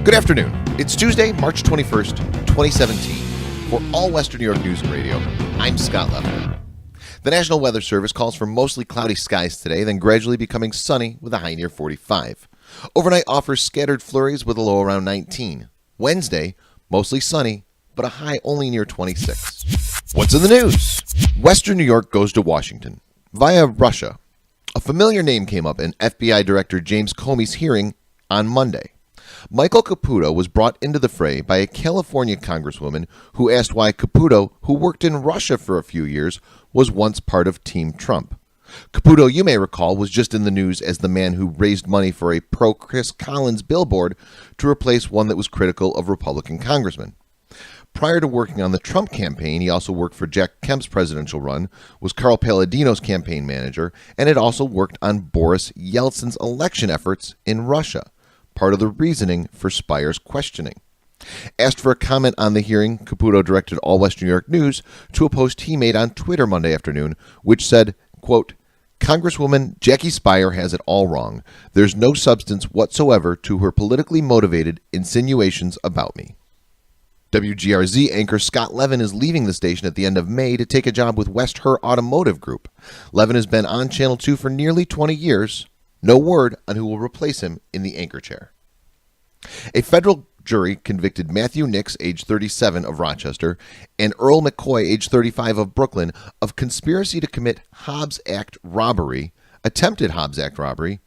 Good afternoon. It's Tuesday, March 21st, 2017. For All Western New York News and Radio, I'm Scott Leffler. The National Weather Service calls for mostly cloudy skies today, then gradually becoming sunny with a high near 45. Overnight offers scattered flurries with a low around 19. Wednesday, mostly sunny, but a high only near 26. What's in the news? Western New York goes to Washington via Russia. A familiar name came up in FBI Director James Comey's hearing on Monday. Michael Caputo was brought into the fray by a California congresswoman who asked why Caputo, who worked in Russia for a few years, was once part of Team Trump. Caputo, you may recall, was just in the news as the man who raised money for a pro-Chris Collins billboard to replace one that was critical of Republican congressmen. Prior to working on the Trump campaign, he also worked for Jack Kemp's presidential run, was Carl Palladino's campaign manager, and had also worked on Boris Yeltsin's election efforts in Russia. Part of the reasoning for Spire's questioning. Asked for a comment on the hearing, Caputo directed All Western New York News to a post he made on Twitter Monday afternoon, which said, quote, Congresswoman Jackie Spire has it all wrong. There's no substance whatsoever to her politically motivated insinuations about me. WGRZ anchor Scott Levin is leaving the station at the end of May to take a job with West Her Automotive Group. Levin has been on Channel 2 for nearly 20 years. No word on who will replace him in the anchor chair. A federal jury convicted Matthew Nix, age 37, of Rochester, and Earl McCoy, age 35, of Brooklyn, of conspiracy to commit Hobbs Act robbery, attempted Hobbs Act robbery,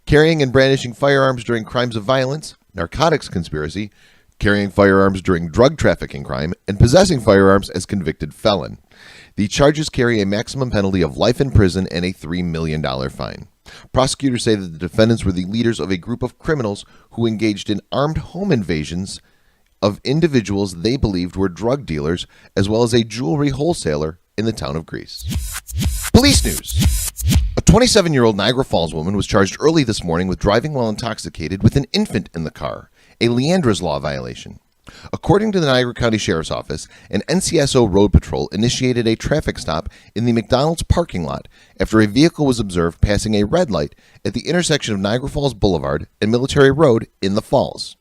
carrying and brandishing firearms during crimes of violence, narcotics conspiracy, carrying firearms during drug trafficking crime, and possessing firearms as convicted felon. The charges carry a maximum penalty of life in prison and a $3 million fine. Prosecutors say that the defendants were the leaders of a group of criminals who engaged in armed home invasions of individuals they believed were drug dealers, as well as a jewelry wholesaler in the town of Greece. Police news. A 27-year-old Niagara Falls woman was charged early this morning with driving while intoxicated with an infant in the car, a Leandra's Law violation. According to the Niagara County Sheriff's Office, an NCSO road patrol initiated a traffic stop in the McDonald's parking lot after a vehicle was observed passing a red light at the intersection of Niagara Falls Boulevard and Military Road in the Falls.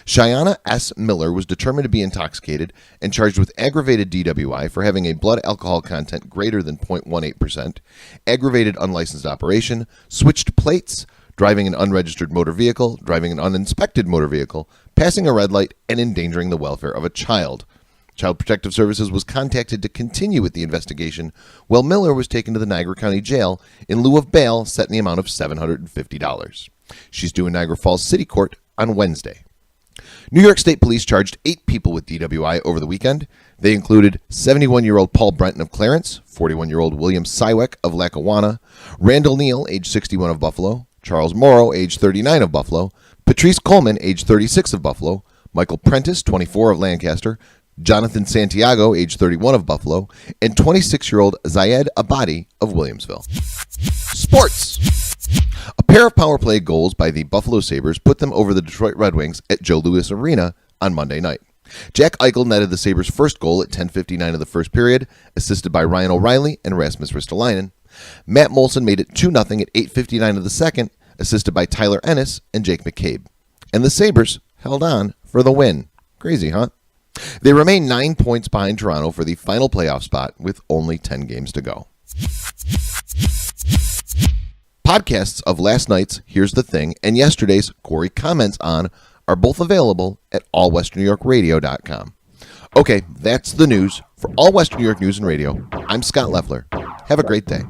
Cheyenne S. Miller was determined to be intoxicated and charged with aggravated DWI for having a blood alcohol content greater than 0.18%, aggravated unlicensed operation, switched plates, driving an unregistered motor vehicle, driving an uninspected motor vehicle, passing a red light, and endangering the welfare of a child. Child Protective Services was contacted to continue with the investigation, while Miller was taken to the Niagara County Jail in lieu of bail set in the amount of $750. She's due in Niagara Falls City Court on Wednesday. New York State Police charged 8 people with DWI over the weekend. They included 71-year-old Paul Brenton of Clarence, 41-year-old William Sywick of Lackawanna, Randall Neal, age 61 of Buffalo, Charles Morrow, age 39 of Buffalo, Patrice Coleman, age 36 of Buffalo, Michael Prentice, 24 of Lancaster, Jonathan Santiago, age 31 of Buffalo, and 26-year-old Zayed Abadi of Williamsville. Sports. A pair of power play goals by the Buffalo Sabres put them over the Detroit Red Wings at Joe Louis Arena on Monday night. Jack Eichel netted the Sabres' first goal at 10:59 of the first period, assisted by Ryan O'Reilly and Rasmus Ristolainen. Matt Molson made it 2-0 at 8:59 of the second, assisted by Tyler Ennis and Jake McCabe. And the Sabres held on for the win. Crazy, huh? They remain 9 points behind Toronto for the final playoff spot with only 10 games to go. Podcasts of last night's Here's the Thing and yesterday's Corey Comments On are both available at allwesternnewyorkradio.com. Okay, that's the news. For All Western New York News and Radio, I'm Scott Leffler. Have a great day.